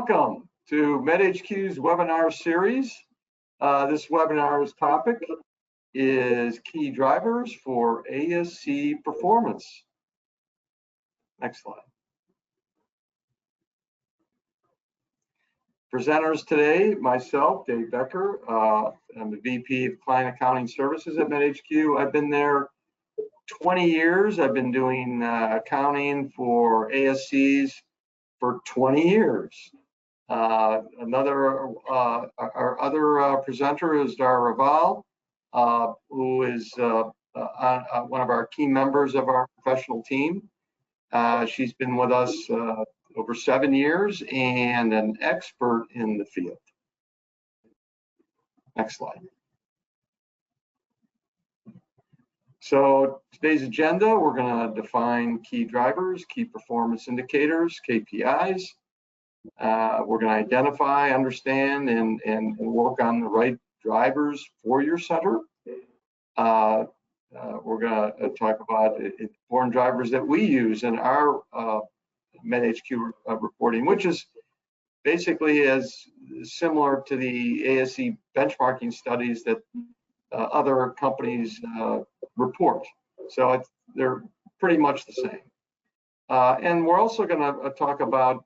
Welcome to MedHQ's webinar series. This webinar's topic is key drivers for ASC performance. Next slide. Presenters today, myself, Dave Becker. I'm the VP of Client Accounting Services at MedHQ. I've been there 20 years. I've been doing accounting for ASCs for 20 years. Our other presenter is Dhara Raval, who is one of our key members of our professional team. She's been with us over 7 years and an expert in the field. Next slide. So today's agenda, we're going to define key drivers, key performance indicators, KPIs. We're going to identify, understand, and work on the right drivers for your center. We're going to talk about important drivers that we use in our MedHQ reporting, which is basically as similar to the ASC benchmarking studies that other companies report. So they're pretty much the same. And we're also going to talk about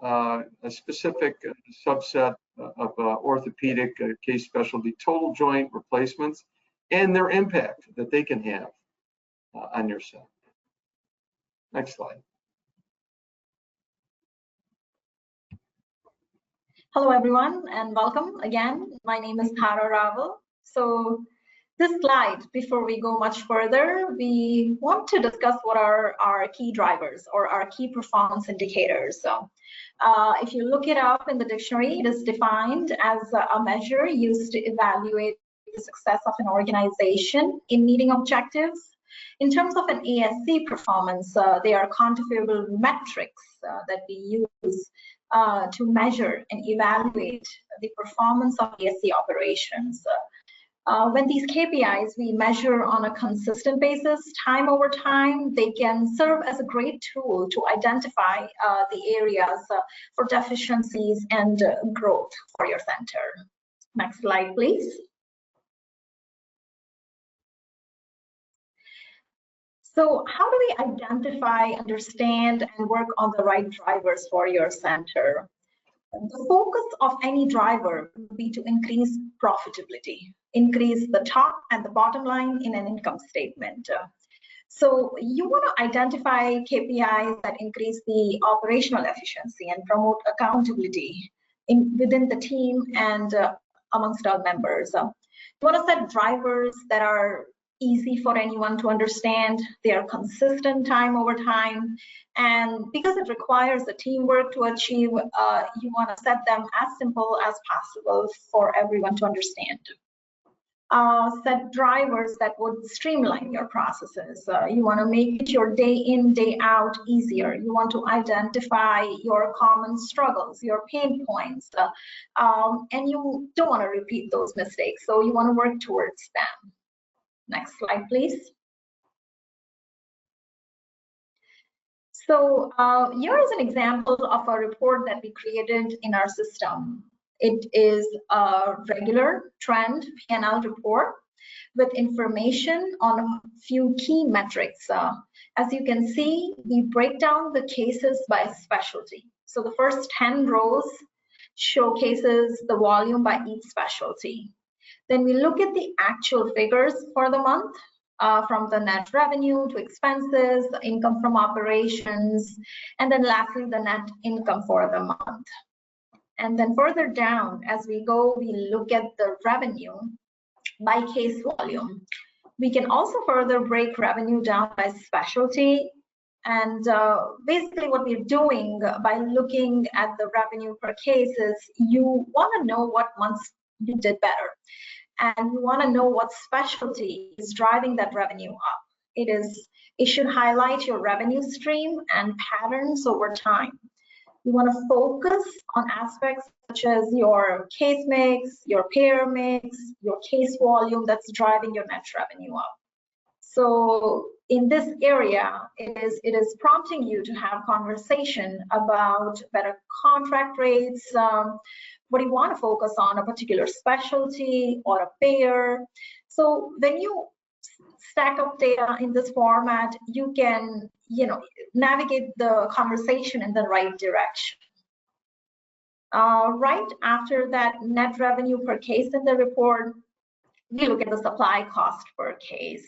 a specific subset of orthopedic case specialty total joint replacements and their impact that they can have on your center. Next slide. Hello, everyone, and welcome again. My name is Dhara, Raval. So this slide, before we go much further, we want to discuss what are our key drivers or our key performance indicators. So if you look it up in the dictionary, it is defined as a measure used to evaluate the success of an organization in meeting objectives. In terms of an ASC performance, they are quantifiable metrics that we use to measure and evaluate the performance of ASC operations. When these KPIs we measure on a consistent basis, time over time, they can serve as a great tool to identify the areas for deficiencies and growth for your center. Next slide, please. So how do we identify, understand, and work on the right drivers for your center? The focus of any driver would be to increase profitability, increase the top and the bottom line in an income statement. So you want to identify KPIs that increase the operational efficiency and promote accountability within the team and amongst our members. You want to set drivers that are easy for anyone to understand, they are consistent time over time, and because it requires the teamwork to achieve, you want to set them as simple as possible for everyone to understand. Set drivers that would streamline your processes. You want to make your day in, day out easier. You want to identify your common struggles, your pain points, and you don't want to repeat those mistakes, so you want to work towards them. Next slide, please. So here is an example of a report that we created in our system. It is a regular trend P&L report with information on a few key metrics. As you can see, we break down the cases by specialty. So the first 10 rows showcases the volume by each specialty. Then we look at the actual figures for the month, from the net revenue to expenses, the income from operations, and then lastly, the net income for the month. And then further down, as we go, we look at the revenue by case volume. We can also further break revenue down by specialty. And basically what we're doing by looking at the revenue per case is you want to know what months you did better. And you want to know what specialty is driving that revenue up. It should highlight your revenue stream and patterns over time. You want to focus on aspects such as your case mix, your payer mix, your case volume that's driving your net revenue up. So in this area, it is prompting you to have conversation about better contract rates. What do you want to focus on, a particular specialty or a payer? So when you stack up data in this format, you can, navigate the conversation in the right direction. Right after that net revenue per case in the report, we look at the supply cost per case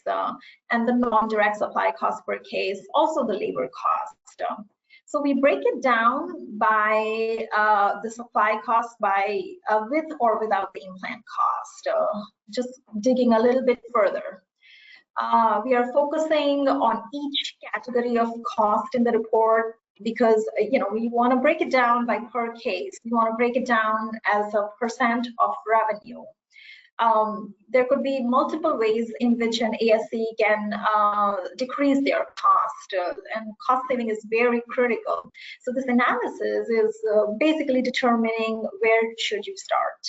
and the non-direct supply cost per case, also the labor cost. So we break it down by the supply cost by with or without the implant cost, just digging a little bit further. We are focusing on each category of cost in the report because we want to break it down by per case. We want to break it down as a % of revenue. There could be multiple ways in which an ASC can decrease their cost, and cost saving is very critical. So this analysis is basically determining where should you start.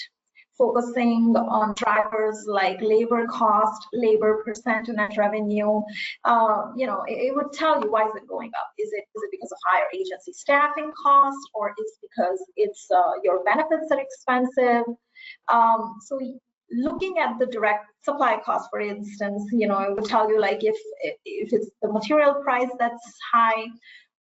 Focusing on drivers like labor cost, labor % to net revenue, it would tell you why is it going up. Is it because of higher agency staffing cost, or is it because it's your benefits are expensive? So looking at the direct supply cost, for instance, it would tell you like if it's the material price that's high,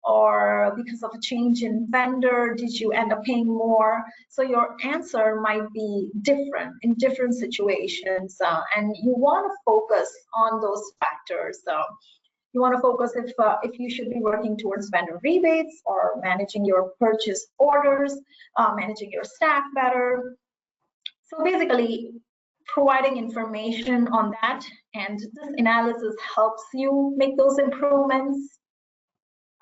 or because of a change in vendor, did you end up paying more? So your answer might be different in different situations, and you want to focus on those factors. You want to focus if you should be working towards vendor rebates or managing your purchase orders, managing your staff better. So basically, providing information on that, and this analysis helps you make those improvements.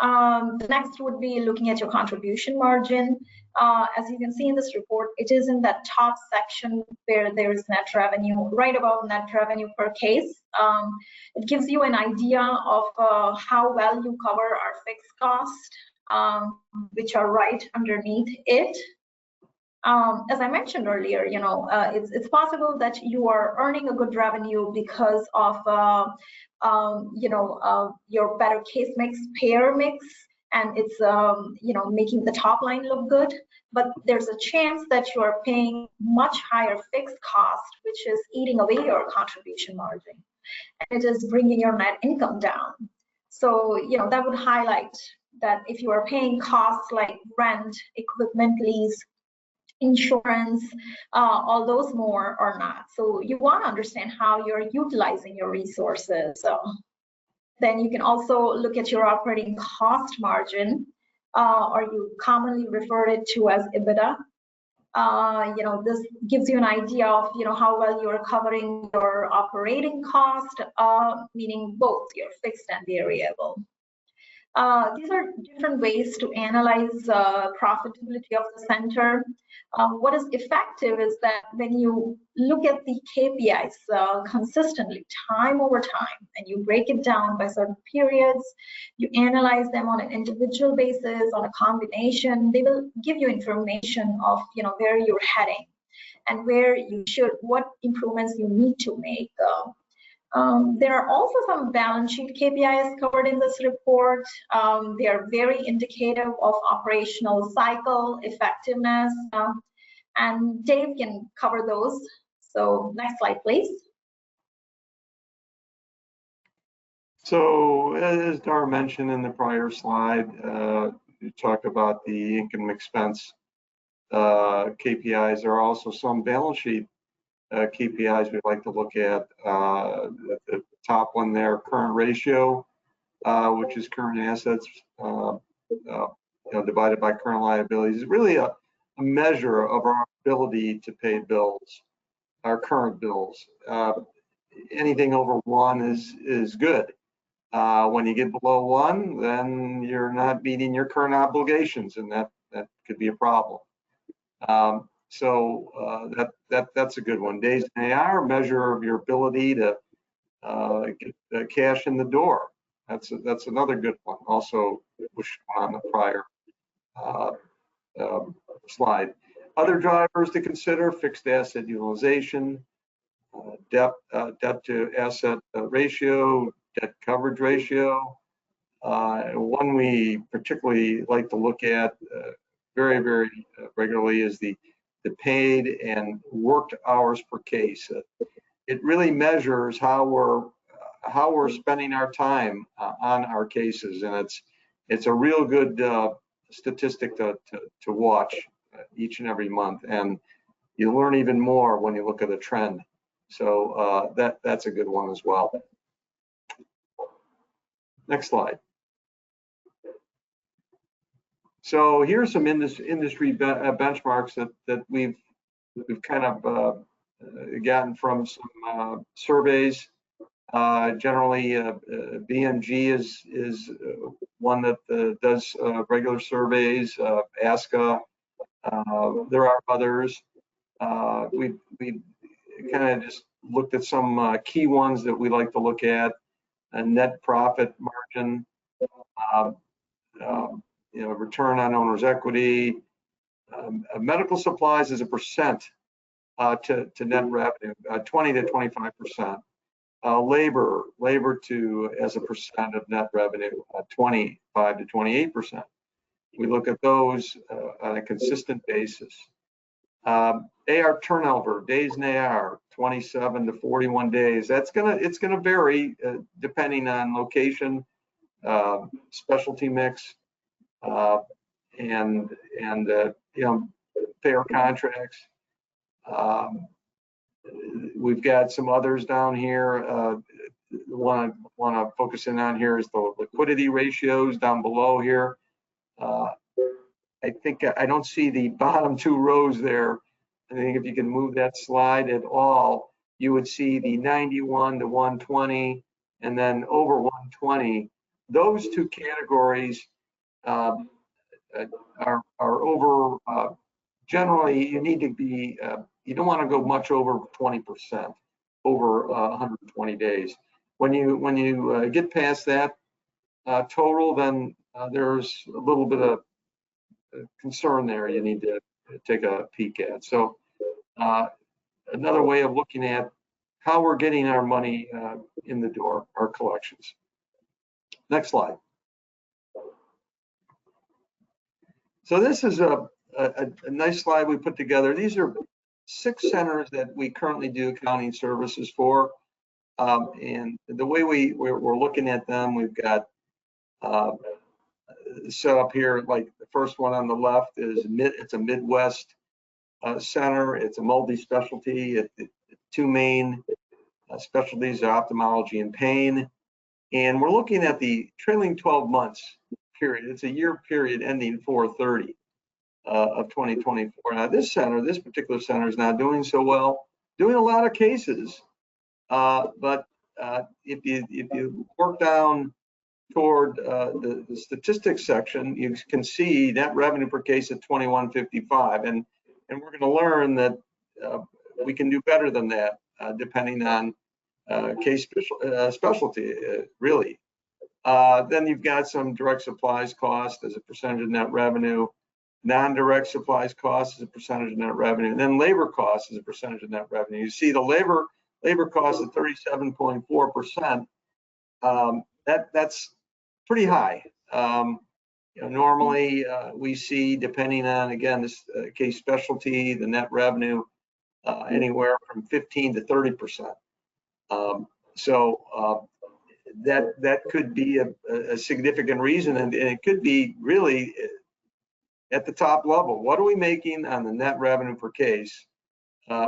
The next would be looking at your contribution margin. As you can see in this report, it is in that top section where there is net revenue, right above net revenue per case. It gives you an idea of how well you cover our fixed costs, which are right underneath it. As I mentioned earlier, it's possible that you are earning a good revenue because of your better case mix, payer mix, and it's making the top line look good. But there's a chance that you are paying much higher fixed cost, which is eating away your contribution margin, and it is bringing your net income down. So that would highlight that if you are paying costs like rent, equipment lease, insurance, all those more or not. So you want to understand how you're utilizing your resources. Then you can also look at your operating cost margin, or you commonly refer it to as EBITDA. This gives you an idea of how well you're covering your operating cost, meaning both your fixed and variable. These are different ways to analyze profitability of the center. What is effective is that when you look at the KPIs consistently, time over time, and you break it down by certain periods, you analyze them on an individual basis, on a combination, they will give you information of where you're heading and where you should, what improvements you need to make. There are also some balance sheet KPIs covered in this report. They are very indicative of operational cycle effectiveness, and Dave can cover those. So next slide, please. So as Dhara mentioned in the prior slide, you talked about the income expense KPIs. There are also some balance sheet KPIs we'd like to look at. The top one there, current ratio, which is current assets divided by current liabilities, is really a measure of our ability to pay bills, our current bills. Anything over 1 is good. When you get below 1, then you're not meeting your current obligations, and that could be a problem. So that's a good one. Days in AR, measure of your ability to get the cash in the door. That's another good one. Also, which on the prior slide. Other drivers to consider: fixed asset utilization, debt to asset ratio, debt coverage ratio. One we particularly like to look at very, very regularly is the paid and worked hours per case. It really measures how we're spending our time on our cases, and it's a real good statistic to watch each and every month, and you learn even more when you look at a trend. So that's a good one as well. Next slide. So here's some industry benchmarks that we've kind of gotten from some surveys. Generally, BMG is one that does regular surveys. ASCA. There are others. We kind of just looked at some key ones that we like to look at: a net profit margin, return on owner's equity, medical supplies as a percent to net revenue, 20 to 25%. Labor to as a percent of net revenue, 25 to 28%. We look at those on a consistent basis. AR turnover, days in AR, 27 to 41 days. It's gonna vary depending on location, specialty mix, and payer contracts. We've got some others down here. Want to focus in on here is the liquidity ratios down below here. I think I don't see the bottom two rows there. I think if you can move that slide at all, you would see the 91 to 120 and then over 120. Those two categories are over. Generally, you need to be. You don't want to go much over 20% over 120 days. When you get past that total, then there's a little bit of concern there you need to take a peek at. So another way of looking at how we're getting our money in the door, our collections. Next slide. So this is a nice slide we put together. These are 6 centers that we currently do accounting services for. And the way we're looking at them, we've got set up here, like the first one on the left is it's a Midwest center. It's a multi-specialty. 2 main specialties are ophthalmology and pain. And we're looking at the trailing 12 months period. It's a year period ending 4/30 of 2024. Now this particular center is not doing so well, doing a lot of cases. But if you work down toward the statistics section, you can see net revenue per case at 21.55, and we're going to learn that we can do better than that depending on case specialty, really. Then you've got some direct supplies cost as a percentage of net revenue, non-direct supplies cost as a percentage of net revenue, and then labor cost as a percentage of net revenue. You see the labor cost at 37.4%. That's pretty high. Normally we see, depending on, again, this case specialty, the net revenue anywhere from 15 to 30%. So that could be a significant reason, and it could be really at the top level. What are we making on the net revenue per case?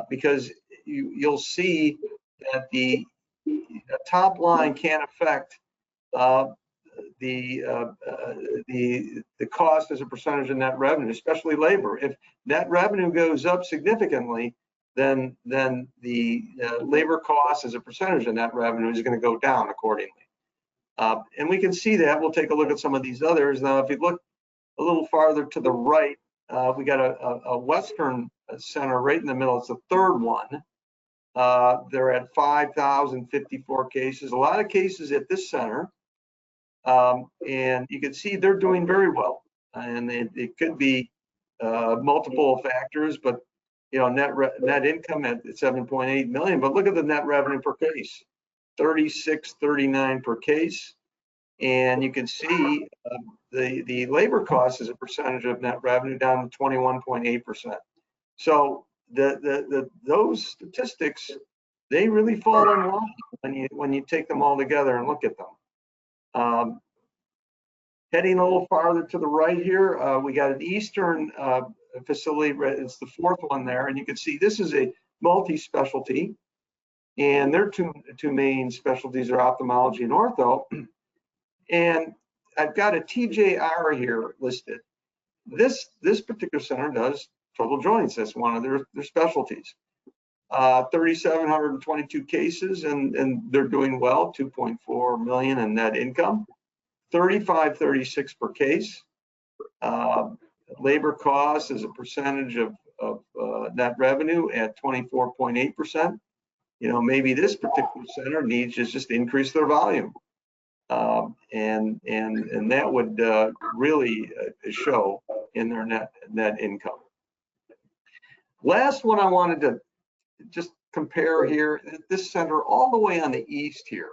Because you'll see that the top line can affect the cost as a percentage of net revenue, especially labor. If net revenue goes up significantly, then the labor cost as a percentage of net revenue is going to go down accordingly. And we can see that. We'll take a look at some of these others. Now, if you look a little farther to the right, we got a Western center right in the middle. It's the third one. They're at 5,054 cases, a lot of cases at this center. And you can see they're doing very well. And it could be multiple factors, but net income at 7.8 million. But look at the net revenue per case. 36.39 per case. And you can see the labor cost as a percentage of net revenue down to 21.8%. So those statistics, they really fall in line when you take them all together and look at them. Heading a little farther to the right here, we got an Eastern facility. It's the fourth one there, and you can see this is a multi-specialty, and their two main specialties are ophthalmology and ortho. And I've got a TJR here listed. This particular center does total joints. That's one of their specialties. 3,722 cases, and they're doing well. 2.4 million in net income. 35.36 per case. Labor costs as a percentage of net revenue at 24.8%. You know, maybe this particular center needs to just increase their volume. And that would really show in their net income. Last one I wanted to just compare here, this center all the way on the east here,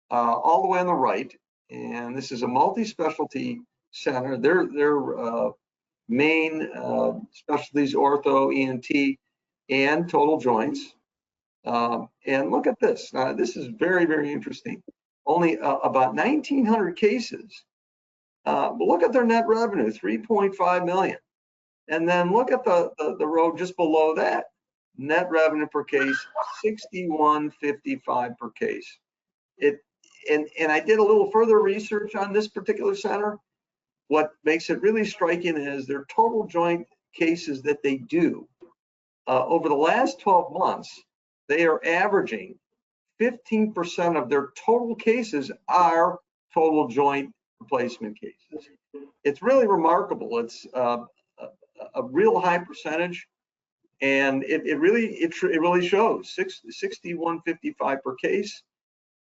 all the way on the right, and this is a multi-specialty center. Their main specialties, ortho, ENT, and total joints. And look at this. This is very, very interesting. Only about 1,900 cases, but look at their net revenue, 3.5 million. And then look at the row just below that, net revenue per case, 61.55 per case. And I did a little further research on this particular center. What makes it really striking is their total joint cases that they do. Over the last 12 months, they are averaging 15% of their total cases are total joint replacement cases. It's really remarkable. It's a real high percentage, and it really shows. 61.55 per case.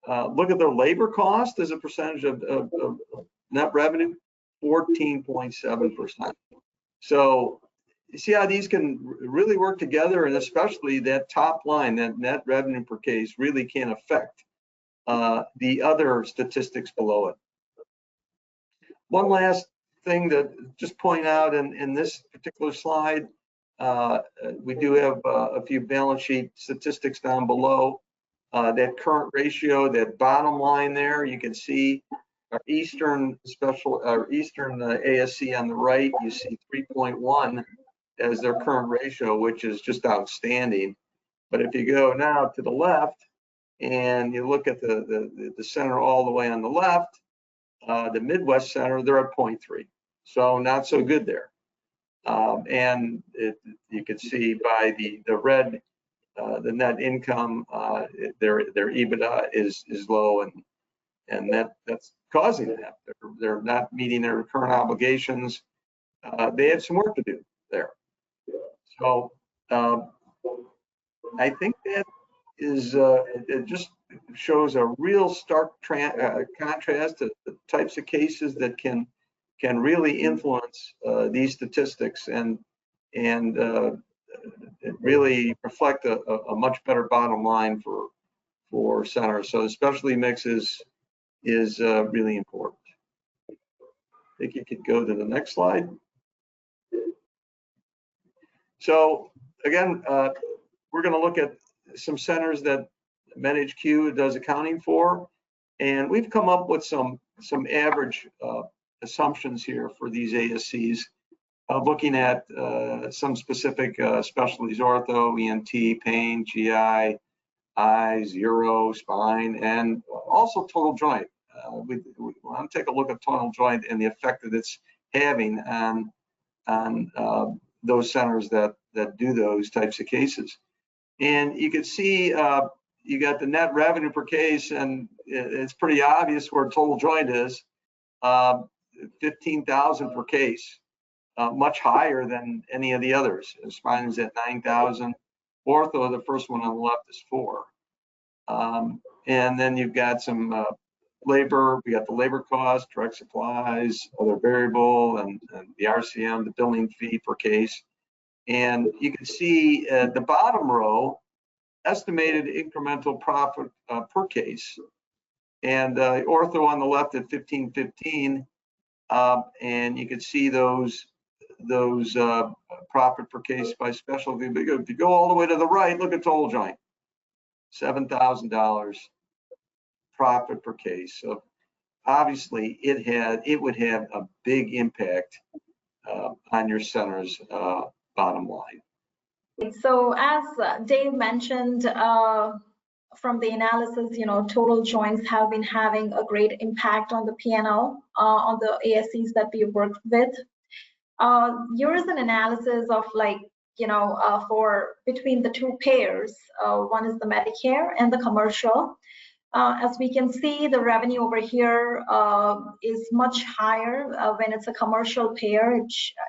Look at their labor cost as a percentage of net revenue, 14.7%. So you see how these can really work together, and especially that top line, that net revenue per case, really can affect the other statistics below it. One last thing to just point out in this particular slide, we do have a few balance sheet statistics down below. That current ratio, that bottom line there, you can see our Eastern ASC on the right. You see 3.1 as their current ratio, which is just outstanding. But if you go now to the left and you look at the center all the way on the left, the Midwest center, they're at 0.3. So not so good there. And you can see by the red, the net income, their EBITDA is low, and that's causing that. They're not meeting their current obligations. They have some work to do there. So I think that is it just shows a real stark contrast to the types of cases that can really influence these statistics and it really reflect a much better bottom line for centers. So the specialty mix is really important. I think you could go to the next slide. So again, we're going to look at some centers that MedHQ does accounting for, and we've come up with some average assumptions here for these ASCs, looking at some specific specialties: ortho, ENT, pain, GI, eyes, uro, spine, and also total joint. We want to take a look at total joint and the effect that it's having on those centers that do those types of cases. And you can see you got the net revenue per case, and it's pretty obvious where total joint is, 15,000 per case, much higher than any of the others. Spine is at 9,000. Ortho, the first one on the left, is 4. And then you've got some labor. We got the labor cost, direct supplies, other variable, and the RCM, the billing fee per case. And you can see the bottom row, estimated incremental profit per case. And ortho on the left at 15.15, and you can see those profit per case by specialty. But if you go all the way to the right, look at total joint, $7,000 profit per case. So obviously, it would have a big impact on your center's bottom line. So as Dave mentioned, from the analysis, total joints have been having a great impact on the P&L, on the ASCs that we worked with. Here is an analysis of for between the two payers. One is the Medicare and the commercial. As we can see, the revenue over here is much higher when it's a commercial payer.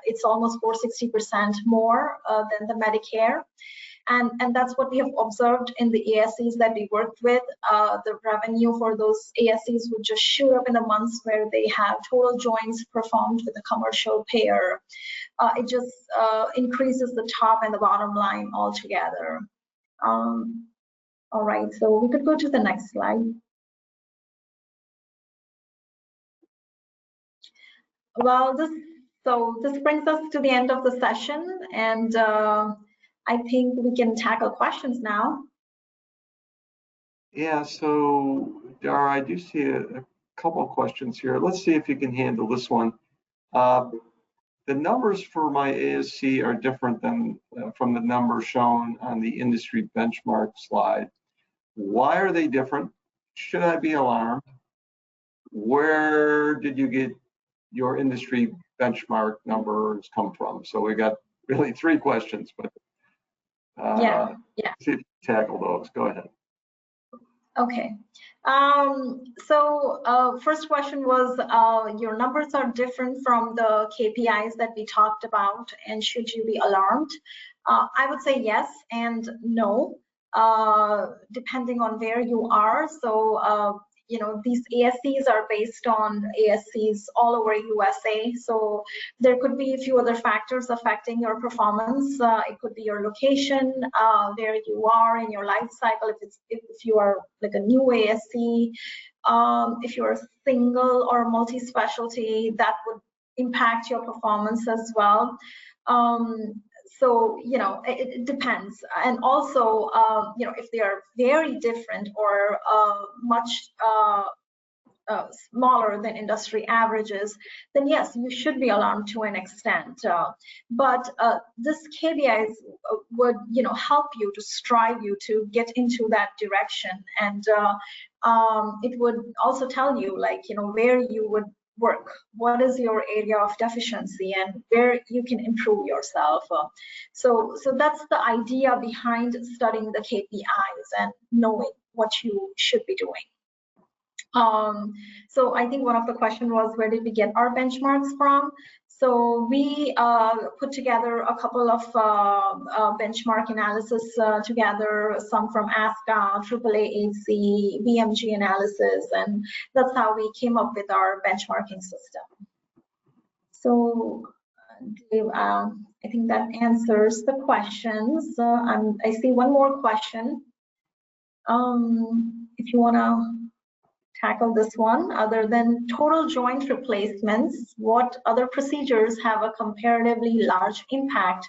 It's almost 460% more than the Medicare. And that's what we have observed in the ASCs that we worked with. The revenue for those ASCs would just shoot up in the months where they have total joints performed with a commercial payer. It just increases the top and the bottom line altogether. All right, so we could go to the next slide. Well, this brings us to the end of the session, and I think we can tackle questions now. Yeah, so Dhara, I do see a couple of questions here. Let's see if you can handle this one. The numbers for my ASC are different than from the numbers shown on the industry benchmark slide. Why are they different? Should I be alarmed? Where did you get your industry benchmark numbers come from? So we got really 3 questions, but yeah. see if you tackle those. Go ahead. Okay. First question was, your numbers are different from the KPIs that we talked about, and should you be alarmed? I would say yes and no, depending on where you are. So, these ASCs are based on ASCs all over USA. So there could be a few other factors affecting your performance. It could be your location, where you are in your life cycle. If you are like a new ASC, if you're a single or multi-specialty, that would impact your performance as well. So, it depends. And also, if they are very different or much smaller than industry averages, then yes, you should be alarmed to an extent. But this KPIs would, help you to strive you to get into that direction. And it would also tell you, where you would work, what is your area of deficiency, and where you can improve yourself. So that's the idea behind studying the KPIs and knowing what you should be doing. So I think one of the questions was, where did we get our benchmarks from? So we put together a couple of benchmark analysis together, some from ASCA, AAAC, BMG analysis, and that's how we came up with our benchmarking system. So Dave, I think that answers the questions. I see one more question. If you want to tackle this one, other than total joint replacements, what other procedures have a comparatively large impact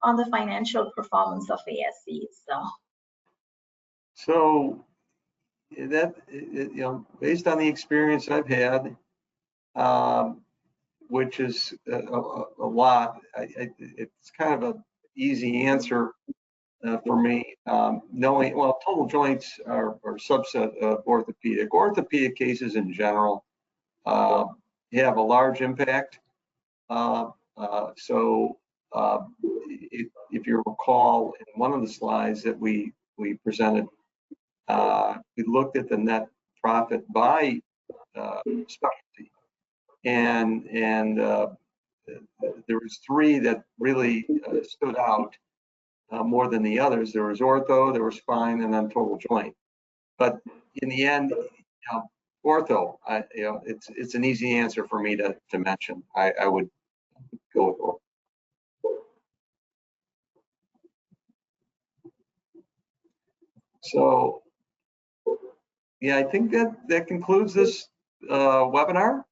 on the financial performance of ASCs? So that, based on the experience I've had, which is a lot, it's kind of an easy answer for me, knowing, well, total joints are a subset of orthopedic. Orthopedic cases in general have a large impact. So if you recall, in one of the slides that we presented, we looked at the net profit by specialty, and there was 3 that really stood out more than the others. There was ortho, there was spine, and then total joint. But in the end, ortho, it's an easy answer for me to mention. I would go with ortho. So, yeah, I think that concludes this webinar.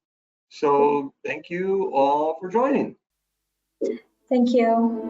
So thank you all for joining. Thank you.